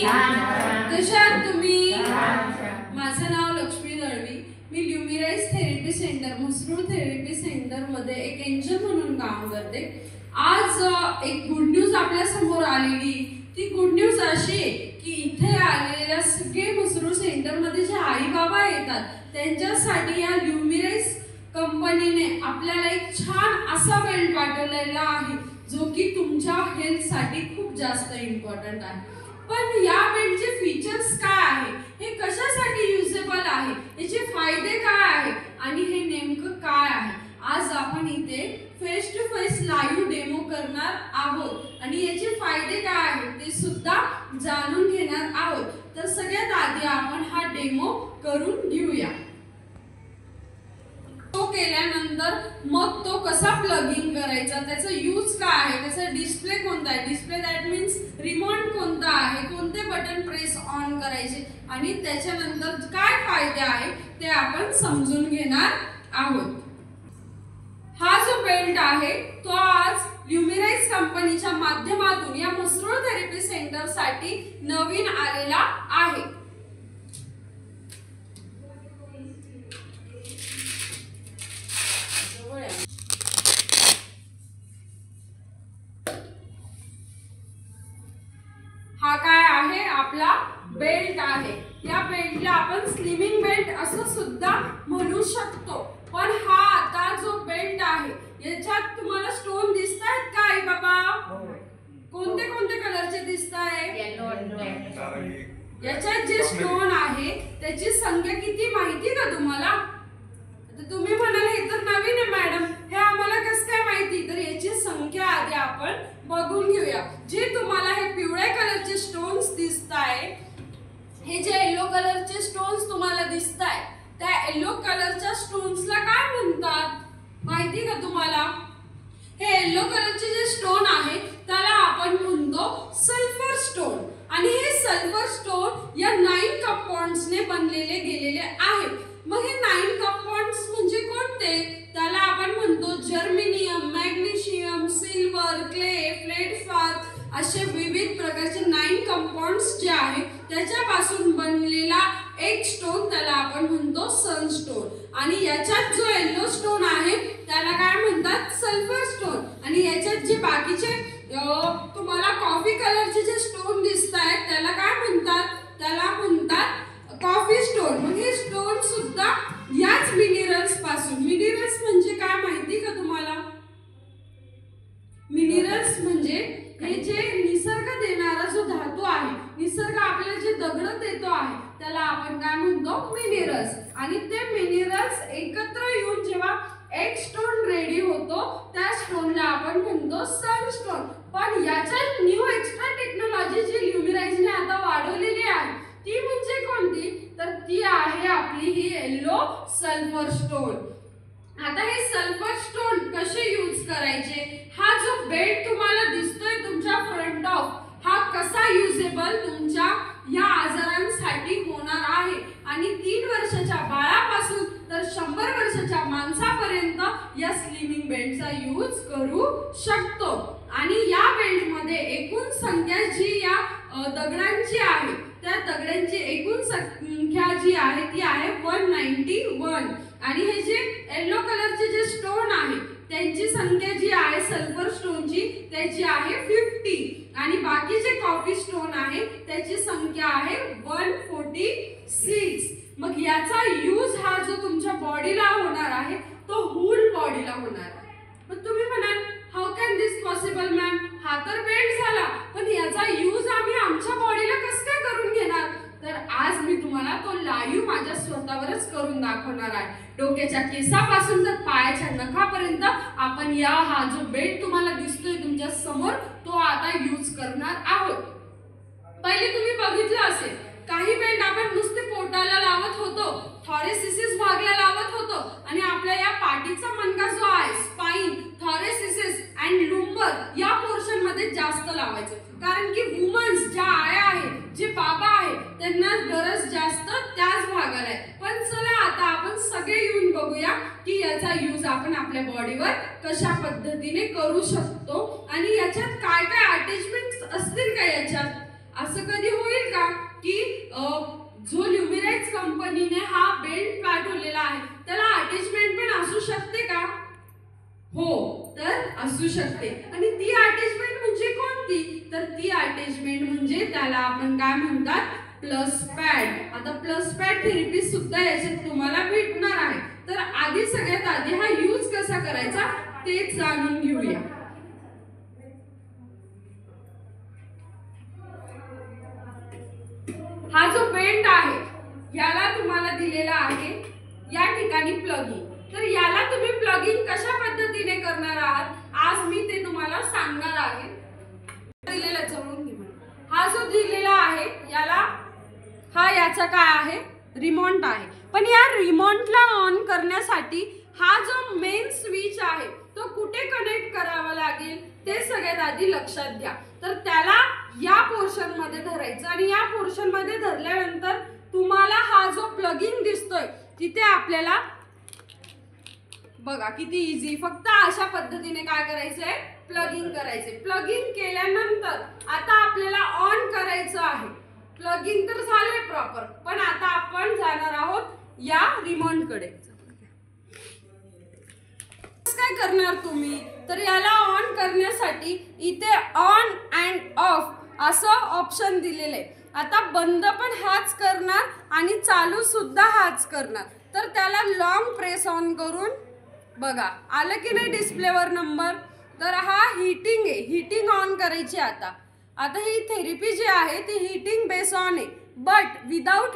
कशा आहात तुम्ही? माझं नाव लक्ष्मी दळवी. मी ल्युमिराइज therapy centre Mhasrul therapy centre मध्ये एक एंजल म्हणून काम करते. आज एक गुड न्यूज आपल्या समोर आलेली. ती गुड न्यूज अशी की इथे आलेल्या सगळे म्हसरूळ सेंटर मध्ये जे आई बाबा येतात त्यांच्यासाठी या ल्युमिराइज कंपनीने आपल्याला एक छान असा बेल्ट पाठवलेला आहे जो की तुमच्या हेल्थ साठी खूप जास्त इम्पॉर्टंट आहे. पण या बेल्टचे फीचर्स काय आहे, हे कशासाठी युजेबल आहे, याचे फायदे काय आहे आणि हे नेमकं काय आहे, आज आपण इथे face to face live demo करणार आहोत आणि याचे फायदे काय आहेत ते सुद्धा जाणून घेणार आहोत. तर सगळ्यात आधी आपण हा डेमो करून घेऊया. तो केल्यानंतर मग तो कसा प्लग इन करायचा, त्याचा यूज काय आहे, त्याचा डिस्प्ले कोणता आहे, डिस्प्ले दॅट मीन्स रिमोट कोणता आहे, कोणते बटन प्रेस ऑन करायचे आणि त्याच्यानंतर काय फायदे आहे ते आपण समजून घेणार आहोत. हा जो बेल्ट आहे तो आज ल्युमिराइज कंपनीच्या माध्यमातून या म्हसरूळ थेरपी सेंटर साठी नवीन आलेला आहे. हा काय आहे, आपला बेल्ट आहे. या बेल्टला आपण स्लिमिंग बेल्ट असं सुद्धा म्हणू शकतो. पण हा आता जो बेल्ट आहे याच्यात तुम्हाला स्टोन दिसतायत का आई बाबा? कोणते कोणते कलरचे दिसतायत? याच्यात जे स्टोन आहे त्याची संख्या किती माहिती का तुम्हाला? आता तुम्ही म्हणाल हे तर नवीन आहे मॅडम, हे आम्हाला कसं काय माहिती? तर याची संख्या आधी आपण बघून घेऊया. जे तुम्हाला हे पिवळ्या कलरचे स्टोन्स दिसताय, हे जे येलो कलरचे स्टोन्स तुम्हाला दिसताय, त्या येलो कलरच्या स्टोन्सला काय म्हणतात माहिती का तुम्हाला? हे येलो कलरचे जे स्टोन आहे त्याला आपण म्हणतो सल्फर स्टोन. आणि हे सल्फर स्टोन या 9 कंपाऊंड्सने बनलेले गेलेले आहेत. मग हे 9 कंपाऊंड्स म्हणजे कोणते? त्याला आपण म्हणतो जर्मेनियम, मॅग्नेशियम, सिल्वर, क्ले, फ्लेडस्पार असे विविध प्रकारचे 9 कंपाऊंड्स जे आहेत त्याच्यापासून बनलेला एक स्टोन त्याला आपण म्हणतो सनस्टोन. आणि याच्यात जो येलो स्टोन आहे त्याला काय म्हणतात? Sulphur stone. आणि याच्यात जे बाकीचे तुम्हाला कॉफी कलरचे जे स्टोन दिसतायत त्याला काय म्हणतात? त्याला म्हणतात कॉफी स्टोन. मग हे स्टोन सुद्धा याच मिनरल्स पासून. मिनरल्स म्हणजे काय माहिती का तुम्हाला? मिनरल्स म्हणजे हे जे निसर्ग देणारा जो धातू आहे, निसर्ग आपल्याला जे दगड देतो आहे त्याला आपण काय म्हणतो? मिनरल्स. आणि ते मिनरल्स एकत्र येऊन जेव्हा एक स्टोन रेडी होतो त्या स्टोनला आपण म्हणतो सनस्टोन. पण याच्यात न्यू एक्स्ट्रा टेक्नॉलॉजी जी ल्युमिराइजने आता वाढवलेली आहे ती म्हणजे कोणती? तर ती आहे आपली ही येलो सल्फर स्टोन. आता हे सल्फर स्टोन कसे यूज करायचे, हा जो बेल्ट तुम्हाला दिसतोय तुमच्या फ्रंट ऑफ, हा कसा युजेबल तुमच्या या आजारांसाठी होणार आहे. आणि 3 वर्षाच्या बाळापासून तर 100 वर्षाच्या माणसापर्यंत या स्लिमिंग बेल्टचा यूज करू शकतो. आणि या बेल्ट मध्ये एकूण संख्या जी या दगडांची आहे त्या दगडांची एकूण संख्या जी आहे ती आहे 191. आणि हे जे येलो कलरचे जे स्टोन आहे त्यांची संख्या जी आहे सल्फर स्टोनची त्याची आहे 50. आणि बाकी जे कॉफी स्टोन आहे त्याची संख्या आहे 146. मग याचा यूज हा जो तुमच्या बॉडीला होणार आहे तो होल बॉडीला होणार आहे. मग तुम्ही म्हणाल how can this possible ma'am? हा तर बेल्ट झाला, पण याचा यूज आम्ही आमच्या बॉडीला कसं काय करून घेणार? तर आज मी तुम्हाला तो लाईव्ह माझ्या स्वतःवरच करून दाखवणार आहे. डोक्याच्या केसापासून तर पायाच्या नखापर्यंत आपण हा जो बेल्ट तुम्हाला दिसतोय तुमच्या समोर तो आता यूज करणार आहोत. पहिले तुम्ही बघितलं असेल काही बेल्ट आपण नुसते पोटाला लावत होतो, थॉरेसिस भागला लावत होतो आणि आपल्या या पाठीचा मणका जो आहे स्पाइन, थॉरेसिस अँड लुंबर या पोर्शन मध्ये जास्त लावायचं. कारण की वुमन्स ज्या आया आहेत, जे बाबा आहेत त्यांना गरज जास्त त्याच भागाला आहे. पण चला आता आपण सगळे येऊन बघूया की याचा यूज आपण आपल्या बॉडीवर कशा पद्धतीने करू शकतो आणि याच्यात काय काय अटॅचमेंट्स असतील का याच्यात. असं कधी होईल का अटॅचमेंट म्हणजे त्याला आपण काय म्हणतात, प्लस पॅड। आता प्लस पॅड थेरपी सुद्धा याच्यात तुम्हाला भेटणार आहे। तर आधी सगळ्यात आधी हा यूज कसा करायचा तेच जाणून घेऊया। हा जो बेंड आहे याला तुम्हाला दिलेला आहे या ठिकाणी प्लगिंग। तर याला तुम्ही प्लगिंग कशा पद्धतीने करणार आहात आज मी ते तुम्हाला सांगणार आहे। दिलेला जवळून घे। हा जो दिलेला आहे याला हा याचा काय आहे, रिमोट आहे। पण या रिमोटला ऑन करण्यासाठी हा जो मेन स्विच आहे तो कुठे कनेक्ट करावा लागेल ते सगळ्यात आधी लक्षात घ्या। तर त्याला या पोर्शन मध्ये धरायचं आणि या पोर्शन मध्ये धरल्यानंतर तुम्हाला हा जो प्लगिंग दिसतोय तिथे आपल्याला बघा किती इझी, फक्त अशा पद्धतीने काय करायचंय, प्लगिंग करायचंय। प्लगिंग केल्यानंतर आता आपल्याला ऑन करायचं आहे। प्लगिंग तर झाले प्रॉपर, पण आता आपण जाणार आहोत या रिमोट कडे। काय करणार तुम्ही, तर याला ऑन करण्यासाठी इथे ऑन अँड ऑफ असं ऑप्शन दिलेलं आहे। आता बंद पण हाच करणार आणि चालू सुद्धा हाच करणार। तर त्याला लॉंग प्रेस ऑन करून बघा आलं की नाही डिस्प्लेवर नंबर। तर हा हीटिंग आहे, हीटिंग ऑन करायची। आता ही थेरपी जी आहे ती हीटिंग बेस ऑन आहे, बट विदाउट